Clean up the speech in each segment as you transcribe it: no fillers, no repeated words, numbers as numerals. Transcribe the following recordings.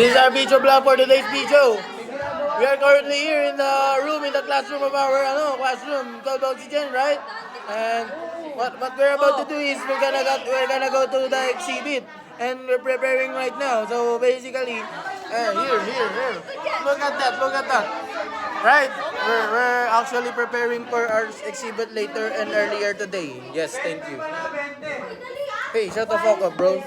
This is our video vlog for today's video. We are currently here in the room, in the classroom of our classroom called Oxygen, right? And what we're about to do is we're gonna go to the exhibit, and we're preparing right now. So basically, here, look at that. Right? We're actually preparing for our exhibit later and earlier today. Yes, thank you. Hey, shut the fuck up, bro.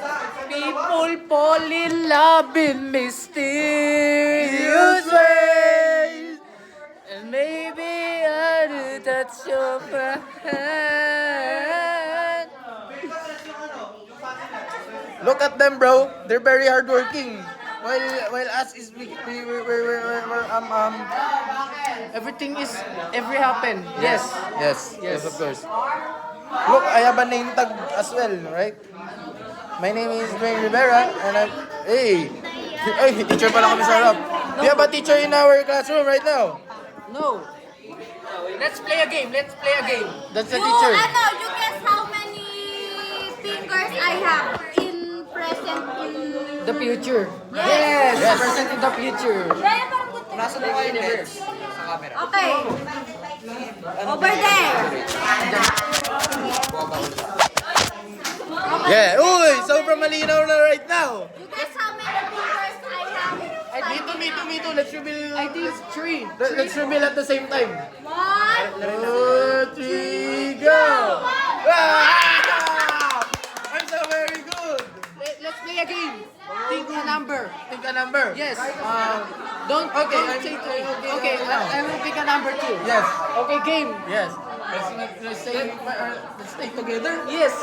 People fall in love in mysterious ways, and maybe I do touch your hand. Look at them, bro. They're very hardworking. While us is we're Everything is every happen. Yes. Yes, of course. Look, I have a name tag as well, right? My name is Dwayne Rivera, and hey, teacher pala kami sa harap. We have a teacher in our classroom right now. No. Let's play a game. That's the You, teacher. you guess how many fingers I have in present in... The future. Yes. Yes. Present in the future. Raya, parang good. Nasa mo kayo next? Okay. Over there. Yeah. Uy, sobrang malinaw na right now. You guess how many fingers I have? Me too. Let's reveal. I think 3. Let's reveal at the same time. 1, 2, 3, go! Ah! I'm so very good. Let's play a game. Think a number. Think a number. Yes. Don't. Okay. Don't say okay, I will pick a number 2. Yes. Okay, game. Yes. Let's stay together. Yes.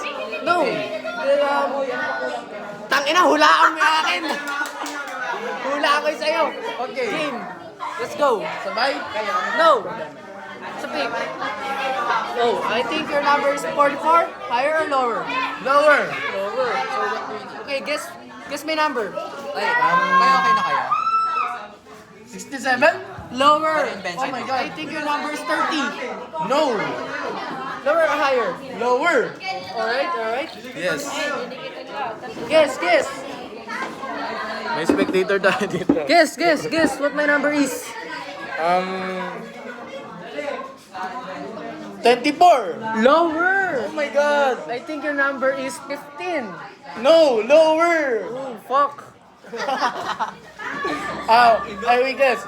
No. Tangina, hulaan mo yung akin. Hulaan ko yung sa'yo. Okay. Game. Let's go. Sabay. No. Sa pick. Oh, I think your number is 44. Higher or lower? Lower. Lower. So, okay, guess my number. Ay, kaya okay na kaya? 67? Lower. Invention. Oh my God. I think your number is 30. No. Lower or higher? Lower. Alright. Yes. Guess. May spectator tayo dito. Guess what my number is. 24. Lower. Oh my God. I think your number is 15. No. Lower. Oh, fuck. I will guess.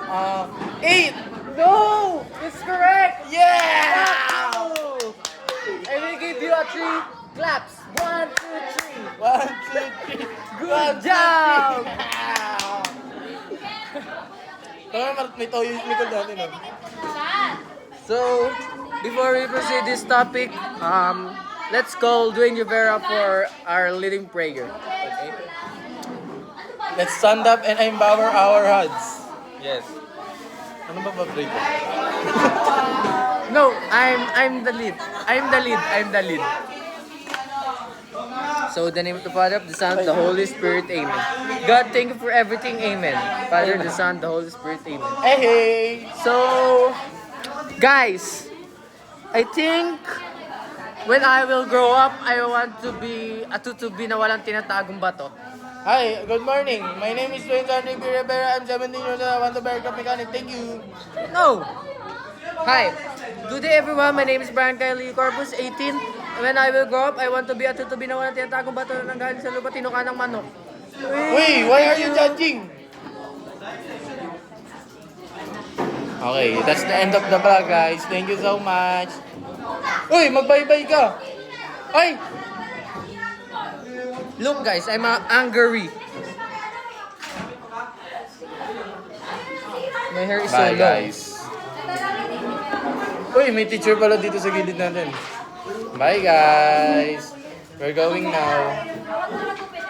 8. No! It's correct! Yeah. Oh! I will give you a 3 claps. 1, 2, 3. 1, 2, 3. Good job! May toyo yung likod natin, no? So, before we proceed this topic, let's call Dwayne Rivera for our leading prayer. Okay? Let's stand up and empower our hearts. Yes. Ano ba ba-break? No, I'm the lead. I'm the lead. So, the name of the Father, of the Son, of the Holy Spirit, Amen. God, thank you for everything, Amen. Father, the Son, the Holy Spirit, Amen. Hey! So, guys, I think when I will grow up, I want to be a tutubi na walang tinatagong bato. Hi, good morning. My name is Dwayne Sandy Rivera. I'm 17 years old. I want to be a aircraft mechanic. Thank you. No! Hi, good day everyone. My name is Brian Kylie Corpus, 18. When I will grow up, I want to be a tutubi na walang tinatagong bato na nanggaling sa lupa, tinuka ng manok. Wait, why are you judging? Okay, that's the end of the vlog, guys. Thank you so much. Uy, magbay-bye ka. Ay! Look guys, I'm angry. My hair is so Bye, long. guys. Uy, may teacher pala dito sa gilid natin. Bye, guys. We're going now.